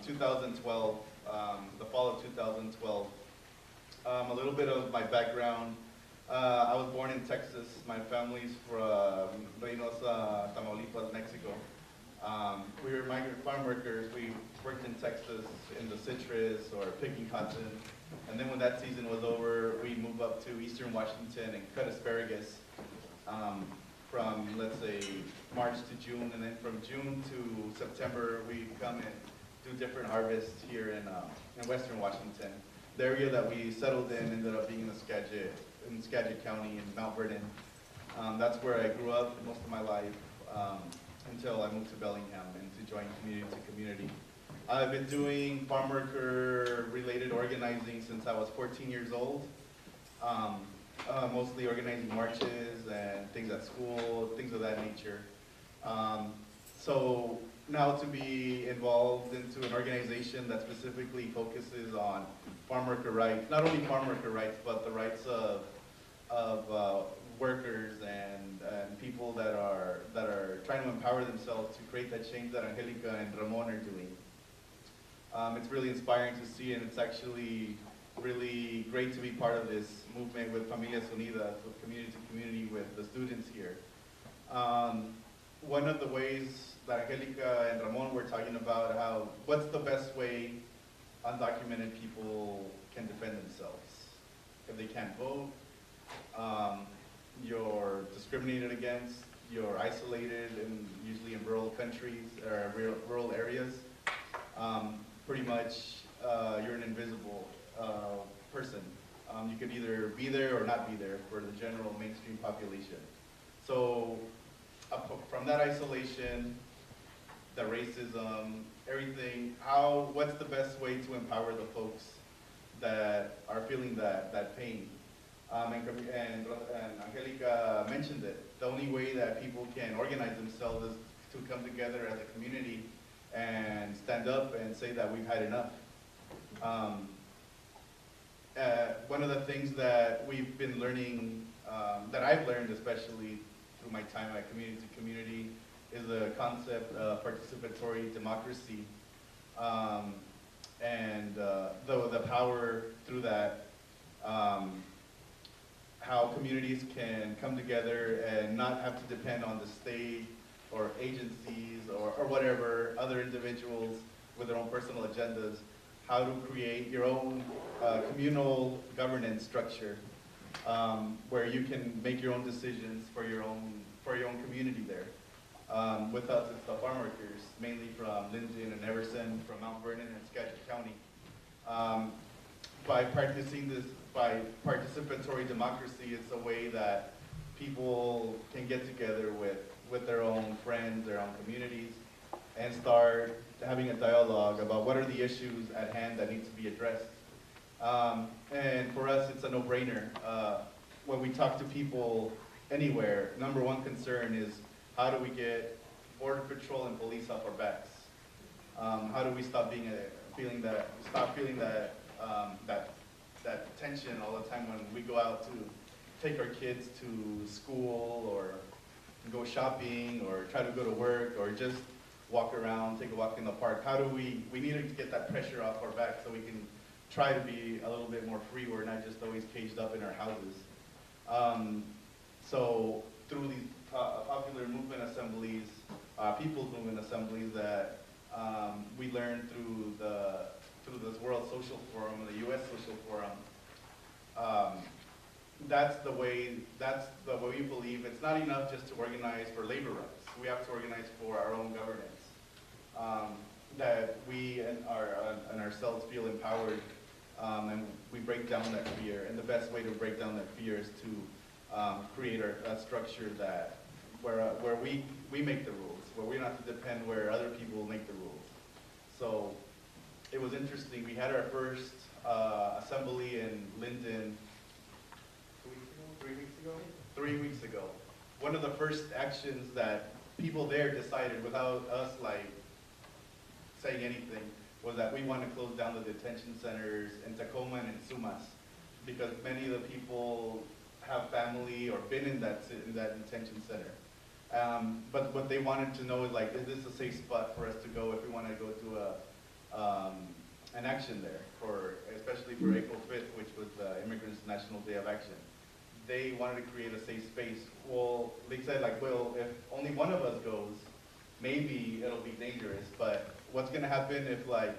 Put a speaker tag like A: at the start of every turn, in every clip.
A: 2012, the fall of 2012. A little bit of my background. I was born in Texas. My family's from Reynosa, Tamaulipas, Mexico. We were migrant farm workers. We worked in Texas in the citrus or picking cotton. And then when that season was over, we moved up to eastern Washington and cut asparagus from, let's say, March to June. And then from June to September, we come and do different harvests here in western Washington. The area that we settled in ended up being in Skagit County in Mount Vernon. That's where I grew up most of my life until I moved to Bellingham and to join community to community. I've been doing farm worker related organizing since I was 14 years old. Mostly organizing marches and things at school, things of that nature. So now to be involved into an organization that specifically focuses on farm worker rights, not only farm worker rights, but the rights of workers and people that are trying to empower themselves to create that change that Angelica and Ramon are doing. It's really inspiring to see, and it's actually really great to be part of this movement with Familias Unidas, with community to community, with the students here. One of the ways that Angelica and Ramon were talking about what's the best way undocumented people can defend themselves. If they can't vote, you're discriminated against, you're isolated, and usually in rural countries or rural areas. Pretty much, you're an invisible person. You could either be there or not be there for the general mainstream population. So from that isolation, the racism, everything, what's the best way to empower the folks that are feeling that pain? And Angelica mentioned it. The only way that people can organize themselves is to come together as a community and stand up and say that we've had enough. One of the things that we've been learning, that I've learned especially through my time at community to community, is the concept of participatory democracy, and the power through that, how communities can come together and not have to depend on the state or agencies or whatever, other individuals with their own personal agendas, how to create your own communal governance structure, where you can make your own decisions for your own community there. With us, it's the farm workers, mainly from Linden and Everson, from Mount Vernon and Skagit County. By practicing this, by participatory democracy, it's a way that people can get together with their own friends, their own communities, and start having a dialogue about what are the issues at hand that need to be addressed. And for us, it's a no-brainer. When we talk to people anywhere, number one concern is, how do we get Border Patrol and police off our backs? How do we stop feeling that tension all the time when we go out to take our kids to school or go shopping or try to go to work or just walk around, take a walk in the park? How do we need to get that pressure off our back so we can try to be a little bit more free. We're not just always caged up in our houses. So through these popular movement assemblies, people's movement assemblies that we learned through this World Social Forum and the U.S. Social Forum, that's the way we believe. It's not enough just to organize for labor rights. We have to organize for our own governance, that we and ourselves feel empowered, and we break down that fear. And the best way to break down that fear is to create a structure that where we make the rules, where we don't have to depend where other people make the rules. So it was interesting. We had our first assembly in Linden 3 weeks ago. One of the first actions that people there decided without us saying anything was that we want to close down the detention centers in Tacoma and in Sumas, because many of the people have family or been in that detention center. But what they wanted to know is, is this a safe spot for us to go if we want to go to an action there, especially for April 5th, which was the Immigrants National Day of Action. They wanted to create a safe space. Well, they said like, well, if only one of us goes, maybe it'll be dangerous, but what's gonna happen if like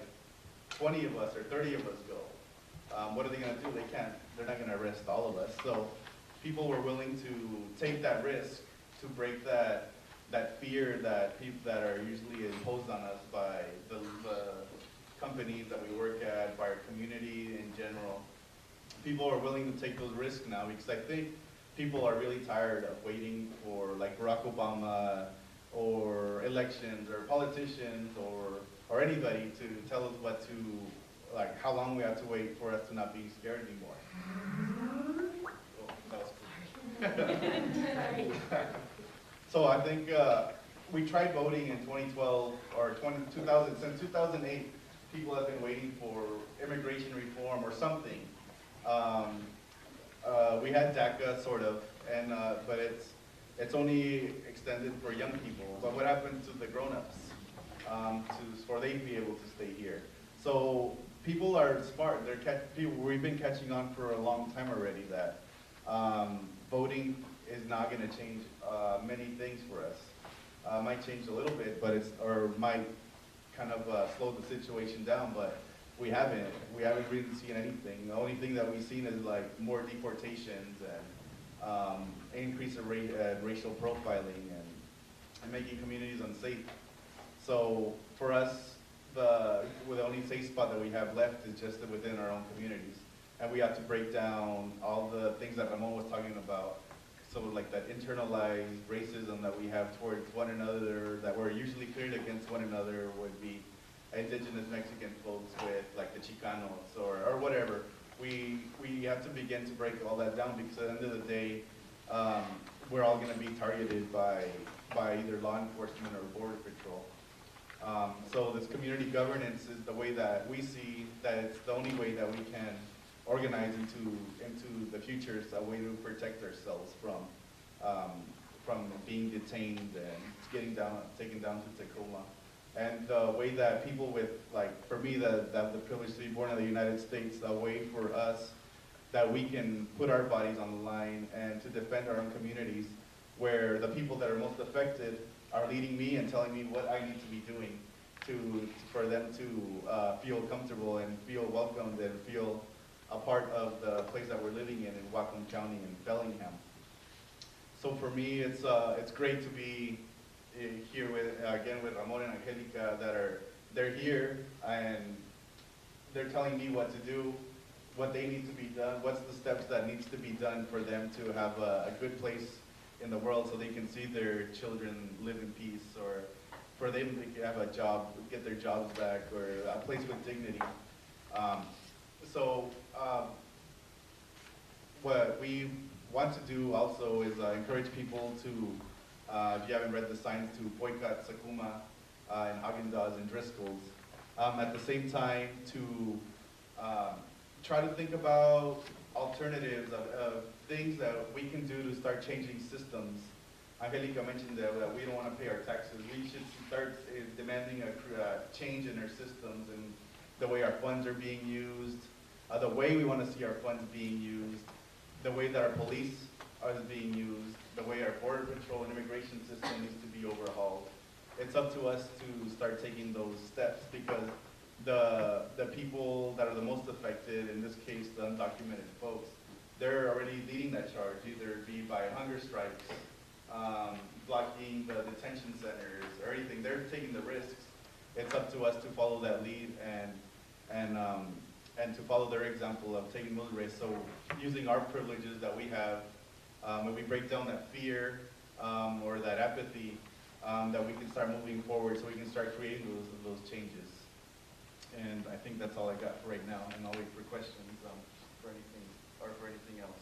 A: 20 of us or 30 of us go? What are they gonna do? They're not gonna arrest all of us. So people were willing to take that risk to break that fear that are usually imposed on us by the companies that we work at, by our community in general. People are willing to take those risks now because I think people are really tired of waiting for like Barack Obama or elections or politicians or anybody to tell us like how long we have to wait for us to not be scared anymore. Oh, that was cool. So I think we tried voting in 2012 or 2000. Since 2008, people have been waiting for immigration reform or something. We had DACA sort of, but it's only extended for young people. But what happened to the grown-ups for they to be able to stay here? So people are smart. We've been catching on for a long time already that voting is not going to change many things for us. Might change a little bit, but might kind of slow the situation down. But we haven't really seen anything. The only thing that we've seen is like more deportations and increase of racial profiling and making communities unsafe. So for us, the only safe spot that we have left is just within our own communities. And we have to break down all the things that Ramon was talking about. So like that internalized racism that we have towards one another, that we're usually cleared against one another, would be indigenous Mexican folks with like the Chicanos or whatever. We have to begin to break all that down because at the end of the day, we're all going to be targeted by either law enforcement or border patrol. So this community governance is the way that we see that it's the only way that we can organize into the future. It's a way to protect ourselves from being detained and taken down to Tacoma. And the way that people with, like, for me, that have the privilege to be born in the United States, the way for us that we can put our bodies on the line and to defend our own communities, where the people that are most affected are leading me and telling me what I need to be doing for them to feel comfortable and feel welcomed and feel a part of the place that we're living in Whatcom County and Bellingham. So for me, it's great to be here with Ramon and Angelica they're here and they're telling me what to do, what they need to be done, what's the steps that needs to be done for them to have a good place in the world so they can see their children live in peace, or for them to have a job, get their jobs back, or a place with dignity. What we want to do also is encourage people to, if you haven't read the signs, to boycott Tacoma and Haagen-Dazs and Driscoll's. At the same time, to try to think about alternatives of things that we can do to start changing systems. Angelica mentioned that we don't want to pay our taxes. We should start demanding a change in our systems and the way our funds are being used, the way we want to see our funds being used, the way that our police are being used, the way our border patrol and immigration system needs to be overhauled. It's up to us to start taking those steps because the people that are the most affected, in this case the undocumented folks, they're already leading that charge, either be by hunger strikes, blocking the detention centers, or anything. They're taking the risks. It's up to us to follow that lead and to follow their example of taking those risks. So using our privileges that we have, when we break down that fear or that apathy, that we can start moving forward so we can start creating those changes. And I think that's all I got for right now, and I'll wait for questions for anything else.